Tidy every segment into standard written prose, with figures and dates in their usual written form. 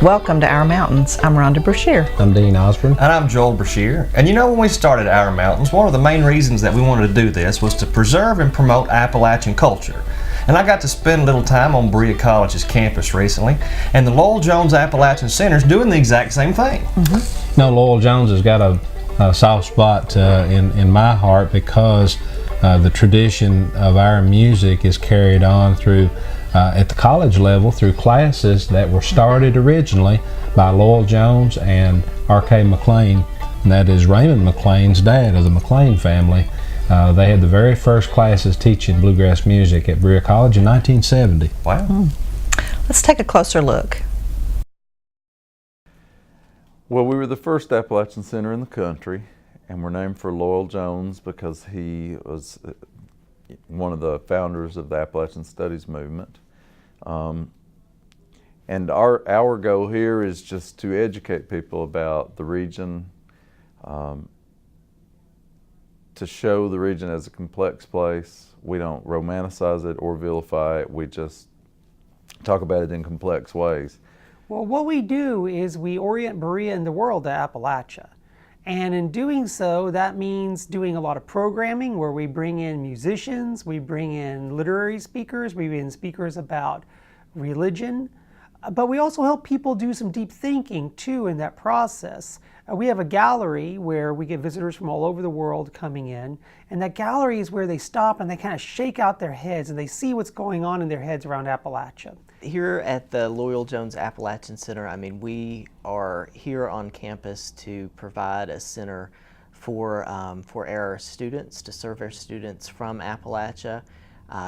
Welcome to Our Mountains. I'm Rhonda Brashear. I'm Dean Osborne. And I'm Joel Brashear. And you know, when we started Our Mountains, one of the main reasons that we wanted to do this was to preserve and promote Appalachian culture. And I got to spend a little time on Berea College's campus recently, and the Loyal Jones Appalachian Center is doing the exact same thing. Mm-hmm. No, Loyal Jones has got a soft spot in my heart because the tradition of our music is carried on through at the college level through classes that were started originally by Loyal Jones and R.K. McLean, and that is Raymond McLean's dad of the McLean family. They had the very first classes teaching bluegrass music at Berea College in 1970. Wow. Let's take a closer look. Well, we were the first Appalachian Center in the country, and we're named for Loyal Jones because he was one of the founders of the Appalachian Studies movement. And our goal here is just to educate people about the region, to show the region as a complex place. We don't romanticize it or vilify it, we just talk about it in complex ways. Well, what we do is we orient Berea and the world to Appalachia. And in doing so, that means doing a lot of programming where we bring in musicians, we bring in literary speakers, we bring in speakers about religion, but we also help people do some deep thinking too in that process. We have a gallery where we get visitors from all over the world coming in, and that gallery is where they stop and they kind of shake out their heads and they see what's going on in their heads around Appalachia. Here at the Loyal Jones Appalachian Center, we are here on campus to provide a center for our students, to serve our students from Appalachia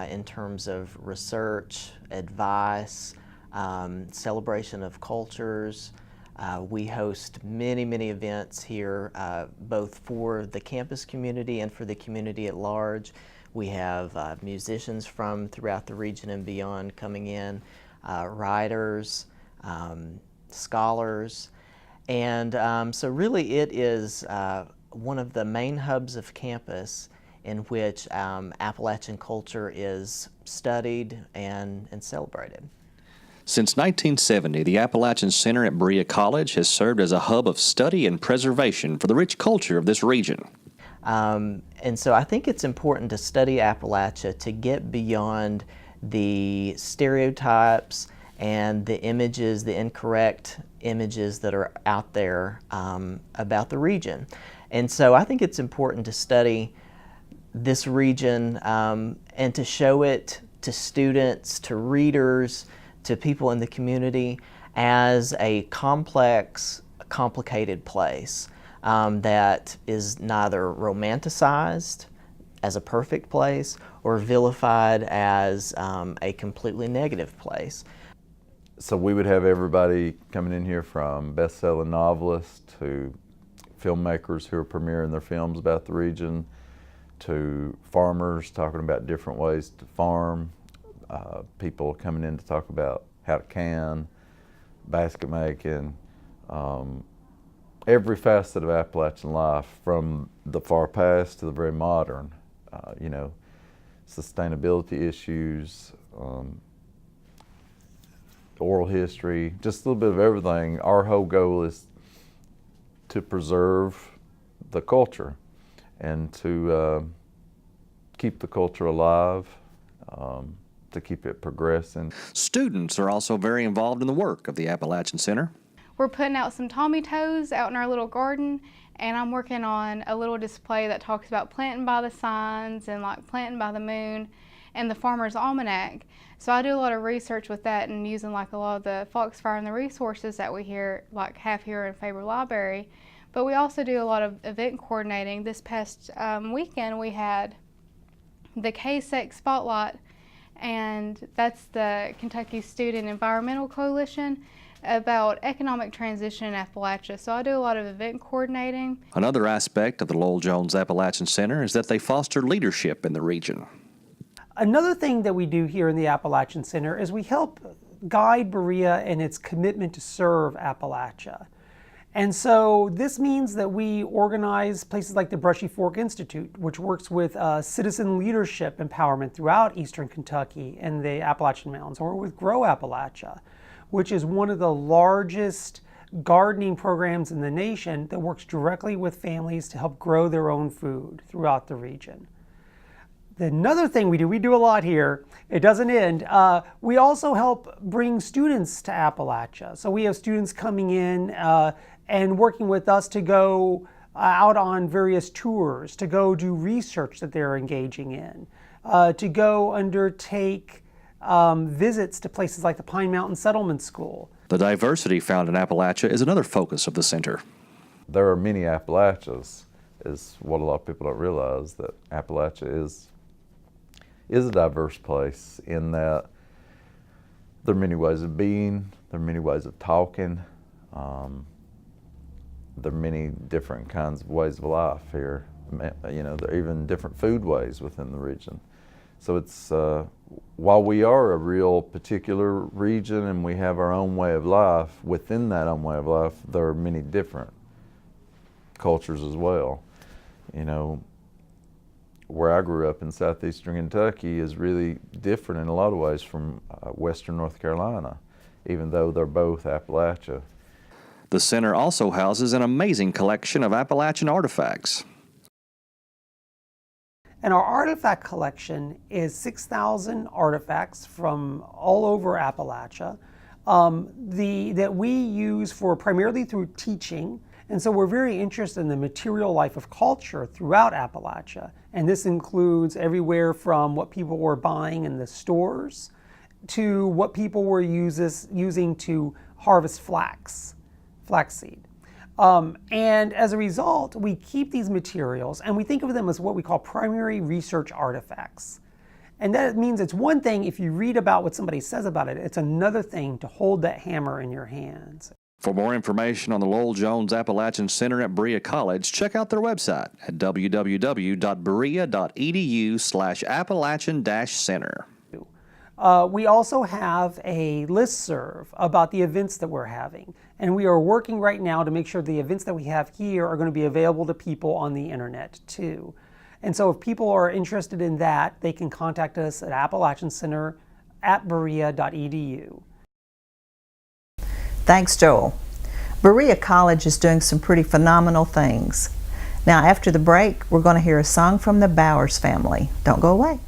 in terms of research, advice, celebration of cultures. We host many events here, both for the campus community and for the community at large. We have musicians from throughout the region and beyond coming in, writers, scholars, and so really it is one of the main hubs of campus in which Appalachian culture is studied and celebrated. Since 1970, the Appalachian Center at Berea College has served as a hub of study and preservation for the rich culture of this region. And so I think it's important to study Appalachia to get beyond the stereotypes and the images, the incorrect images that are out there about the region. And so I think it's important to study this region and to show it to students, to readers, to people in the community as a complex, complicated place that is neither romanticized as a perfect place or vilified as a completely negative place. So we would have everybody coming in here from best-selling novelists to filmmakers who are premiering their films about the region, to farmers talking about different ways to farm, people coming in to talk about how to can, basket making, every facet of Appalachian life from the far past to the very modern, you know, sustainability issues, oral history, just a little bit of everything. Our whole goal is to preserve the culture and to keep the culture alive, to keep it progressing. Students are also very involved in the work of the Appalachian Center. We're putting out some Tommy toes out in our little garden, and I'm working on a little display that talks about planting by the signs and like planting by the moon and the Farmer's Almanac. So I do a lot of research with that and using like a lot of the Foxfire and the resources that we have here in Faber Library. But we also do a lot of event coordinating. This past weekend we had the KSEC Spotlight, and that's the Kentucky Student Environmental Coalition, about economic transition in Appalachia. So I do a lot of event coordinating. Another aspect of the Loyal Jones Appalachian Center is that they foster leadership in the region. Another thing that we do here in the Appalachian Center is we help guide Berea in its commitment to serve Appalachia. And so this means that we organize places like the Brushy Fork Institute, which works with citizen leadership empowerment throughout eastern Kentucky and the Appalachian Mountains, or with Grow Appalachia. which is one of the largest gardening programs in the nation that works directly with families to help grow their own food throughout the region. Another thing we do a lot here, it doesn't end, we also help bring students to Appalachia. So we have students coming in and working with us to go out on various tours, to go do research that they're engaging in, to go undertake visits to places like the Pine Mountain Settlement School. The diversity found in Appalachia is another focus of the center. There are many Appalachias, is what a lot of people don't realize, that Appalachia is a diverse place in that there are many ways of being, there are many ways of talking, there are many different kinds of ways of life here. You know, there are even different food ways within the region. So it's, while we are a real particular region and we have our own way of life, within that own way of life, there are many different cultures as well. You know, where I grew up in southeastern Kentucky is really different in a lot of ways from western North Carolina, even though they're both Appalachia. The center also houses an amazing collection of Appalachian artifacts. And our artifact collection is 6,000 artifacts from all over Appalachia that we use for primarily through teaching. And so we're very interested in the material life of culture throughout Appalachia. And this includes everywhere from what people were buying in the stores to what people were using to harvest flaxseed. And as a result, we keep these materials and we think of them as what we call primary research artifacts. And that means it's one thing if you read about what somebody says about it, it's another thing to hold that hammer in your hands. For more information on the Loyal Jones Appalachian Center at Berea College, check out their website at www.berea.edu/Appalachian-Center. We also have a listserv about the events that we're having. And we are working right now to make sure the events that we have here are going to be available to people on the internet too. And so if people are interested in that, they can contact us at Appalachian Center at berea.edu. Thanks, Joel. Berea College is doing some pretty phenomenal things. Now, after the break, we're going to hear a song from the Bowers family. Don't go away.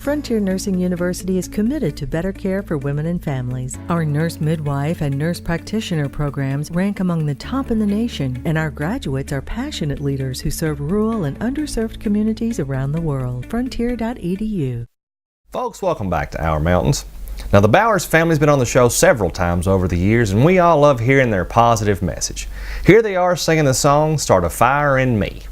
Frontier Nursing University is committed to better care for women and families. Our nurse midwife and nurse practitioner programs rank among the top in the nation, and our graduates are passionate leaders who serve rural and underserved communities around the world. Frontier.edu. Folks, welcome back to Our Mountains. Now, the Bowers family's been on the show several times over the years, and we all love hearing their positive message. Here they are singing the song, Start a Fire in Me.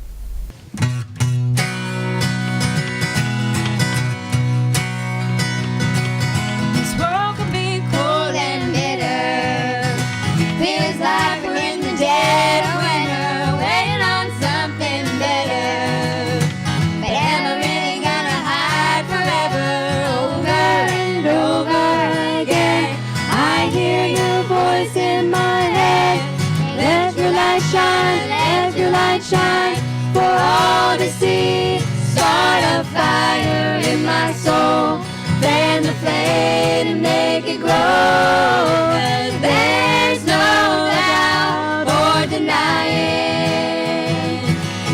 Shine for all to see. Start a fire in my soul. Fan the flame and make it grow. 'Cause there's no doubt or denying.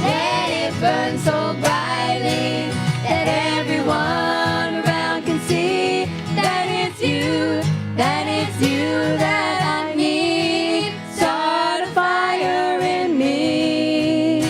Let it burn so brightly that everyone around can see that it's you, that it's you that I need. Start a fire in me.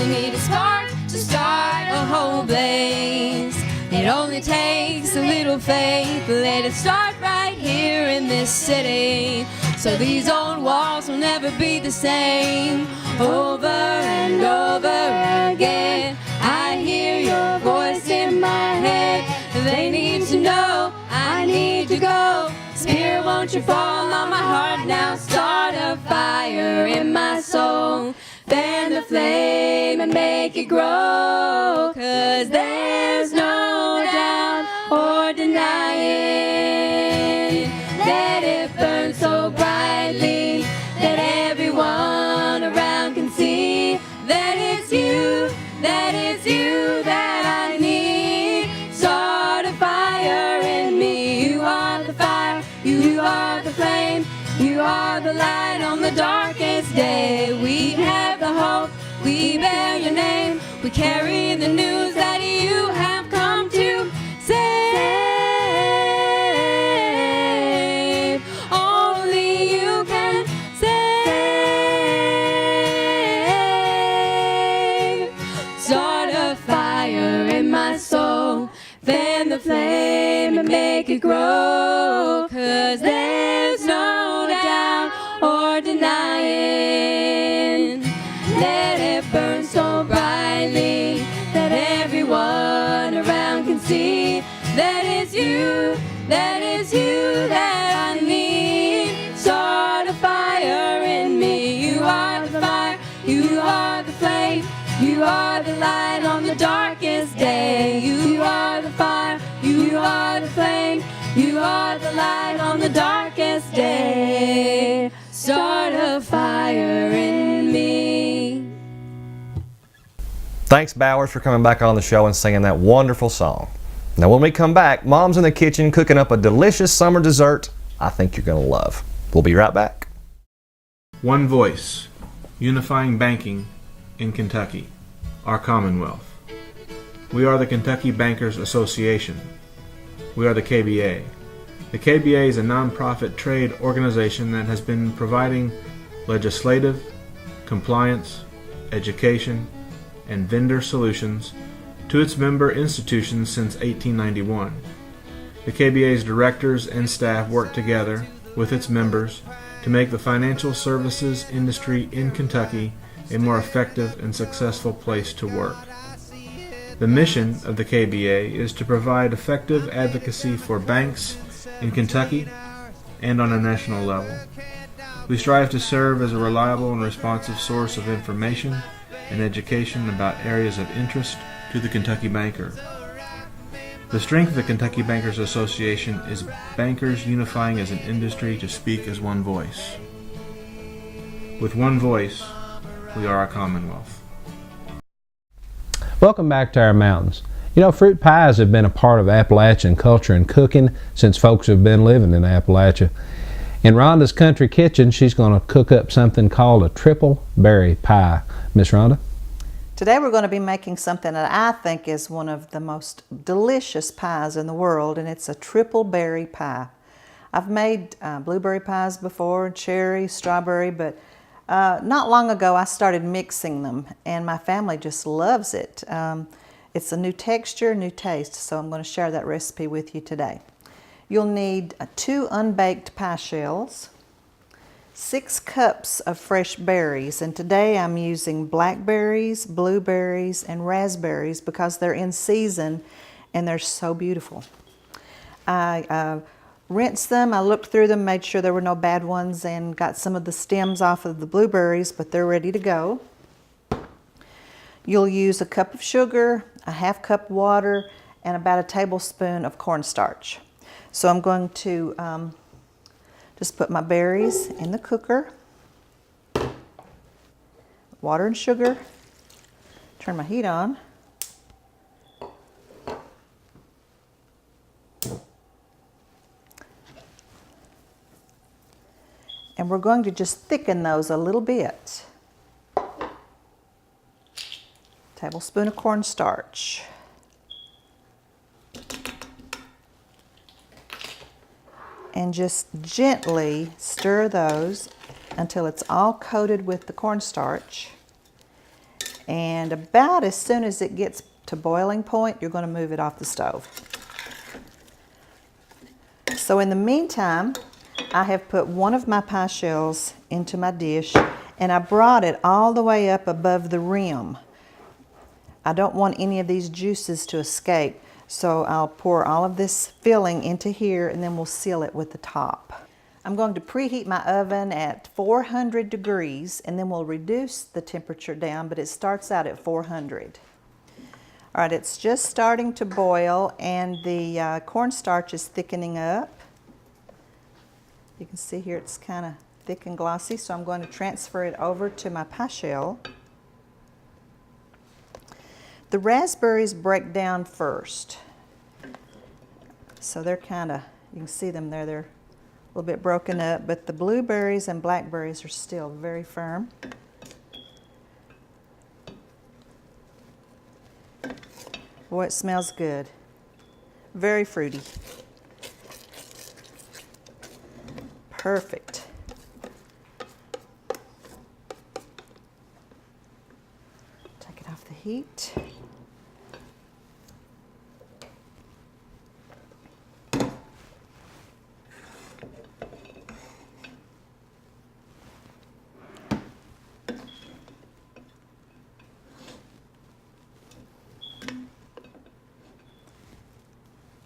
Need a spark to start a whole blaze. It only takes a little faith. Let it start right here in this city, so these old walls will never be the same. Over and over again, I hear your voice in my head. They need to know I need to go. Spirit, won't you fall on my heart now? Start a fire in my soul. Fan the flame and make it grow. 'Cause there's no doubt or denying. Let it burn so brightly that everyone around can see that it's you, that I need. Start a You are the flame, you are the light on the darkest day. We have the hope, we bear your name. We carry the news that you have come to save. Only you can save. Start a fire in my soul, fan the flame and make it grow. 'Cause there's no doubt or denying. Let it burn so brightly that everyone around can see that it's you, that it's you that I need. Start a fire in me. You are the fire, you are the flame, you are the light on the darkest day. You are the fire, you are the flame, you are the light on the darkest day. Start a fire in me. Thanks, Bowers, for coming back on the show and singing that wonderful song. Now, when we come back, Mom's in the kitchen cooking up a delicious summer dessert I think you're going to love. We'll be right back. One voice, unifying banking in Kentucky, our Commonwealth. We are the Kentucky Bankers Association. We are the KBA. The KBA is a nonprofit trade organization that has been providing legislative, compliance, education, and vendor solutions to its member institutions since 1891. The KBA's directors and staff work together with its members to make the financial services industry in Kentucky a more effective and successful place to work. The mission of the KBA is to provide effective advocacy for banks in Kentucky and on a national level. We strive to serve as a reliable and responsive source of information and education about areas of interest to the Kentucky banker. The strength of the Kentucky Bankers Association is bankers unifying as an industry to speak as one voice. With one voice, we are a Commonwealth. Welcome back to our mountains. You know, fruit pies have been a part of Appalachian culture and cooking since folks have been living in Appalachia. In Rhonda's country kitchen, she's going to cook up something called a triple berry pie. Miss Rhonda? Today we're going to be making something that I think is one of the most delicious pies in the world, and it's a triple berry pie. I've made blueberry pies before, cherry, strawberry, but not long ago I started mixing them, and my family just loves it. It's a new texture, new taste, so I'm going to share that recipe with you today. You'll need 2 unbaked pie shells, 6 cups of fresh berries, and today I'm using blackberries, blueberries, and raspberries because they're in season and they're so beautiful. I rinsed them, I looked through them, made sure there were no bad ones, and got some of the stems off of the blueberries, but they're ready to go. You'll use a cup of sugar, a half cup water, and about a tablespoon of cornstarch. So I'm going to just put my berries in the cooker, water and sugar, turn my heat on. And we're going to just thicken those a little bit. Tablespoon of cornstarch. And just gently stir those until it's all coated with the cornstarch. And about as soon as it gets to boiling point, you're going to move it off the stove. So in the meantime, I have put one of my pie shells into my dish, and I brought it all the way up above the rim. I don't want any of these juices to escape. So I'll pour all of this filling into here, and then we'll seal it with the top. I'm going to preheat my oven at 400 degrees, and then we'll reduce the temperature down, but it starts out at 400. All right, it's just starting to boil, and the cornstarch is thickening up. You can see here it's kind of thick and glossy, so I'm going to transfer it over to my pie shell. The raspberries break down first. So they're kind of, you can see them there, they're little bit broken up, but the blueberries and blackberries are still very firm. Boy, it smells good. Very fruity. Perfect. Take it off the heat.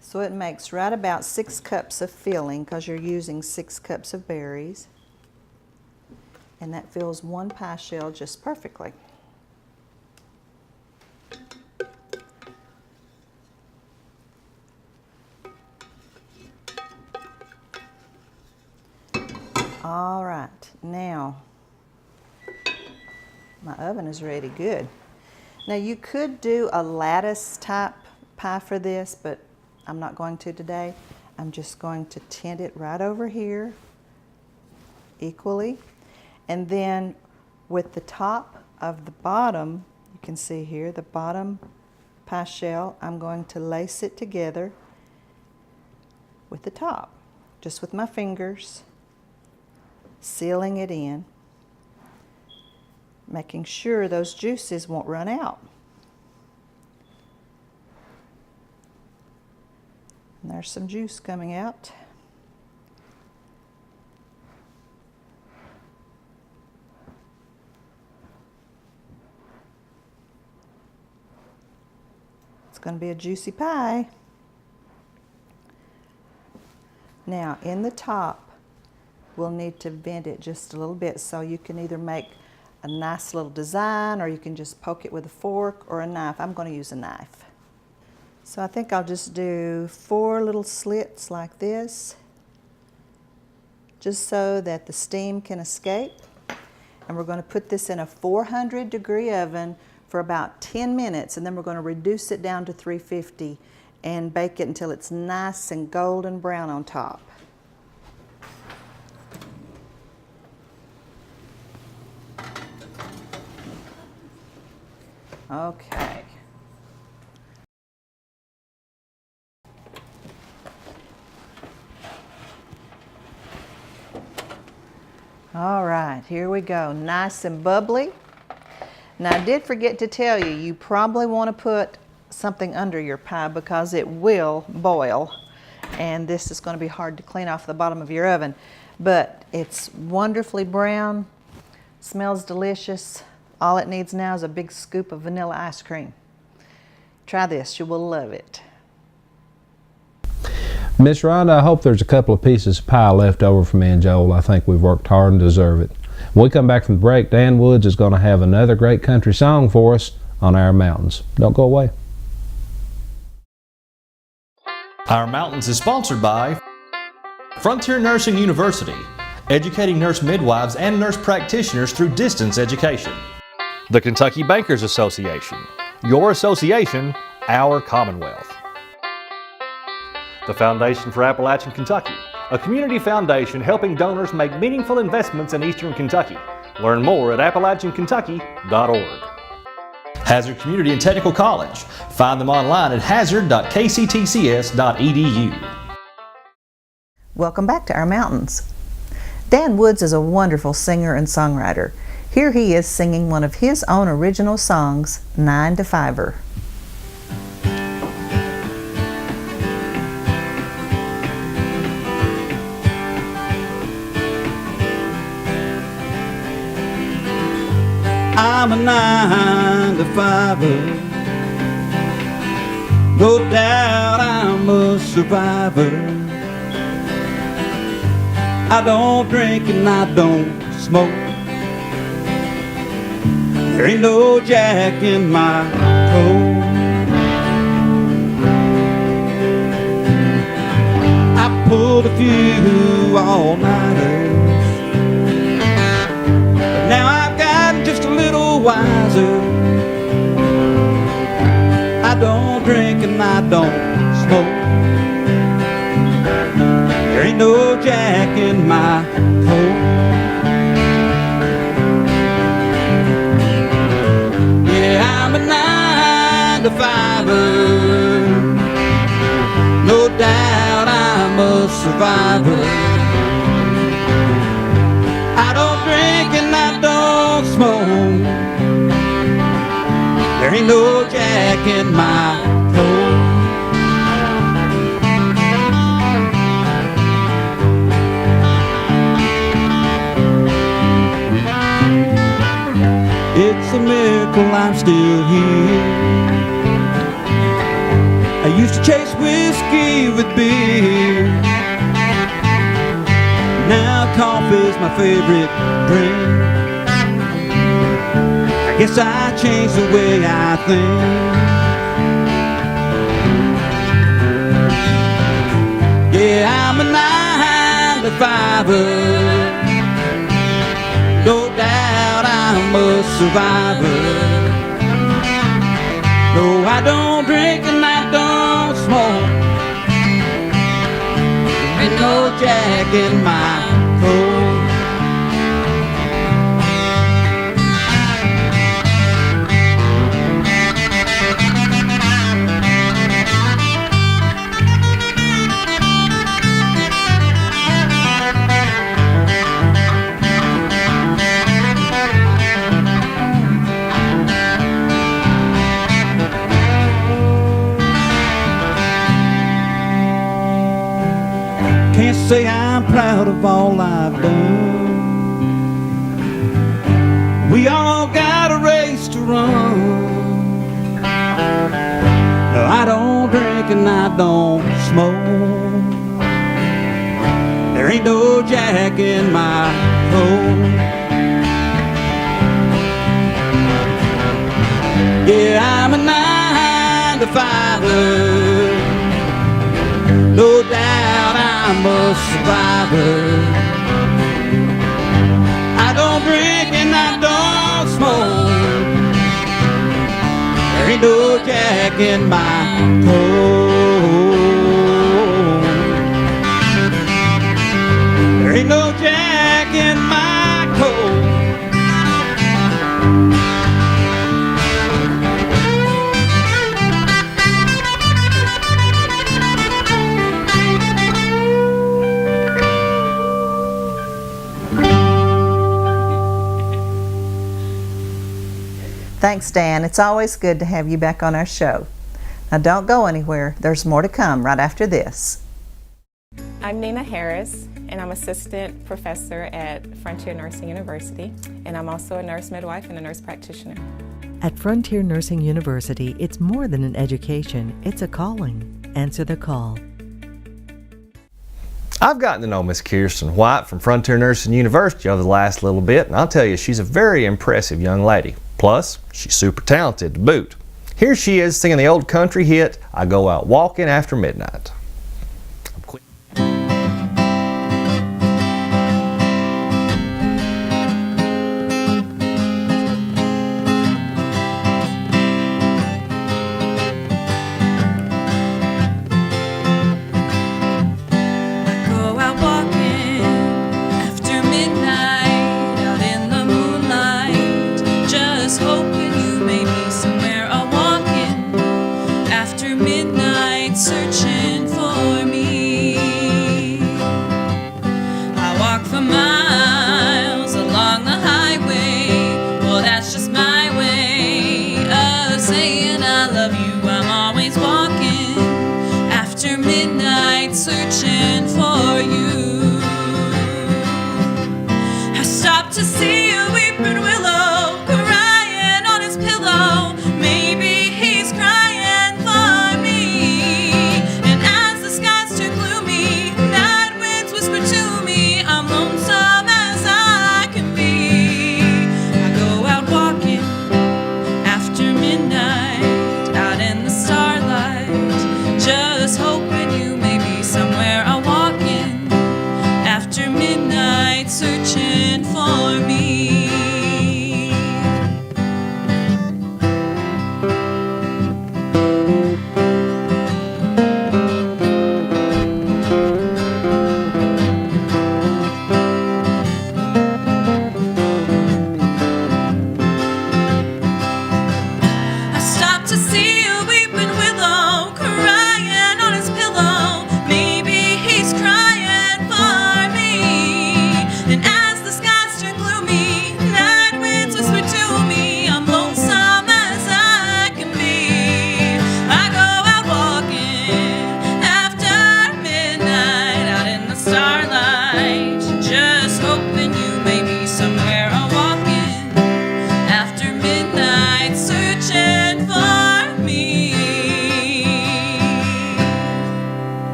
So it makes right about 6 cups of filling because you're using 6 cups of berries. And that fills 1 pie shell just perfectly. All right, now my oven is ready good. Now you could do a lattice type pie for this, but I'm not going to today. I'm just going to tint it right over here equally. And then with the top of the bottom, you can see here, the bottom pie shell, I'm going to lace it together with the top, just with my fingers, sealing it in, making sure those juices won't run out. And there's some juice coming out. It's going to be a juicy pie. Now, in the top, we'll need to bend it just a little bit, so you can either make a nice little design, or you can just poke it with a fork or a knife. I'm going to use a knife. So I think I'll just do 4 little slits like this, just so that the steam can escape. And we're going to put this in a 400-degree oven for about 10 minutes, and then we're going to reduce it down to 350 and bake it until it's nice and golden brown on top. Okay. All right, here we go, nice and bubbly. Now I did forget to tell you, you probably want to put something under your pie because it will boil, and this is going to be hard to clean off the bottom of your oven. But it's wonderfully brown, smells delicious. All it needs now is a big scoop of vanilla ice cream. Try this, you will love it. Miss Rhonda, I hope there's a couple of pieces of pie left over for me and Joel. I think we've worked hard and deserve it. When we come back from the break, Dan Woods is going to have another great country song for us on Our Mountains. Don't go away. Our Mountains is sponsored by Frontier Nursing University, educating nurse midwives and nurse practitioners through distance education. The Kentucky Bankers Association, your association, our Commonwealth. The Foundation for Appalachian Kentucky, a community foundation helping donors make meaningful investments in Eastern Kentucky. Learn more at appalachiankentucky.org. Hazard Community and Technical College. Find them online at hazard.kctcs.edu. Welcome back to Our Mountains. Dan Woods is a wonderful singer and songwriter. Here he is singing one of his own original songs, 9 to 5er. I'm a 9 to 5er. No doubt I'm a survivor. I don't drink and I don't smoke. There ain't no jack in my coat. I pulled a few all-nighters, but now I've gotten just a little wiser. I don't drink and I don't smoke. There ain't no jack in my coat. Yeah, I'm a 9-to-5er. No doubt I'm a survivor. I don't drink and I don't smoke. There ain't no jack in my coat. It's a miracle I'm still here. I used to chase whiskey with beer. Now coffee's my favorite drink. I guess I changed the way I think. Yeah, I'm a 9-to-5er. No doubt I'm a survivor. No, I don't drink and I don't smoke. There ain't no jack in my coat. Can't say I'm proud of all I've done. We all got a race to run. No, I don't drink and I don't smoke. There ain't no jack in my coat. Yeah, I'm a 9-to-5er. No doubt I'm a survivor. I don't drink and I don't smoke. There ain't no jack in my coat. There ain't no jack in my coat. Thanks, Dan. It's always good to have you back on our show. Now don't go anywhere. There's more to come right after this. I'm Nina Harris, and I'm assistant professor at Frontier Nursing University, and I'm also a nurse midwife and a nurse practitioner. At Frontier Nursing University, it's more than an education, it's a calling. Answer the call. I've gotten to know Miss Kiersten White from Frontier Nursing University over the last little bit, and I'll tell you, she's a very impressive young lady. Plus, she's super talented to boot. Here she is singing the old country hit, I Go Out Walking After Midnight.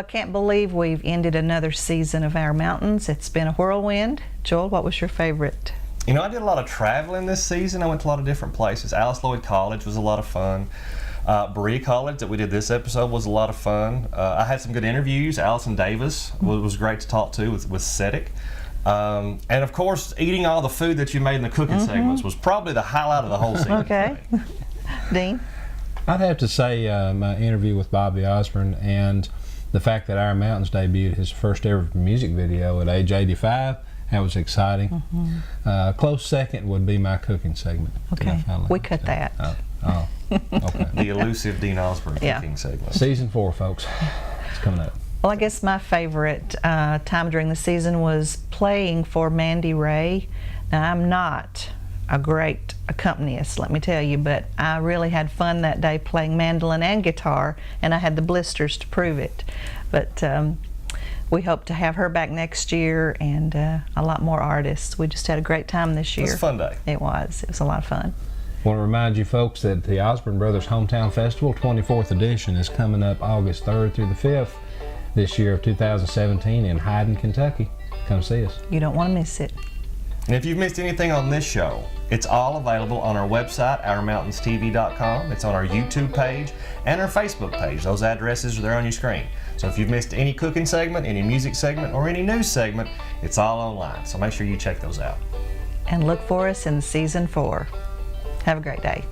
can't believe we've ended another season of Our Mountains. It's been a whirlwind. Joel, what was your favorite? You know, I did a lot of traveling this season. I went to a lot of different places. Loyal College was a lot of fun. Berea College that we did this episode was a lot of fun. I had some good interviews. Allison Davis was great to talk to with Cedric. And of course, eating all the food that you made in the cooking segments was probably the highlight of the whole season. Okay. Dean? I'd have to say my interview with Bobby Osborne and the fact that Our Mountains debuted his first ever music video at age 85. That was exciting. Close second would be my cooking segment. Okay, we cut that. Okay. The elusive Dean Osborne cooking segment. Season 4, folks. It's coming up. Well, I guess my favorite time during the season was playing for Mandy Ray. Now, I'm not a great accompanist, let me tell you, but I really had fun that day playing mandolin and guitar, and I had the blisters to prove it. But we hope to have her back next year and a lot more artists. We just had a great time this year. It was a fun day. It was. It was a lot of fun. I want to remind you folks that the Osborne Brothers Hometown Festival 24th edition is coming up August 3rd through the 5th this year of 2017 in Hyden, Kentucky. Come see us. You don't want to miss it. And if you've missed anything on this show, it's all available on our website, OurMountainsTV.com. It's on our YouTube page and our Facebook page. Those addresses are there on your screen. So if you've missed any cooking segment, any music segment, or any news segment, it's all online. So make sure you check those out. And look for us in season 4. Have a great day.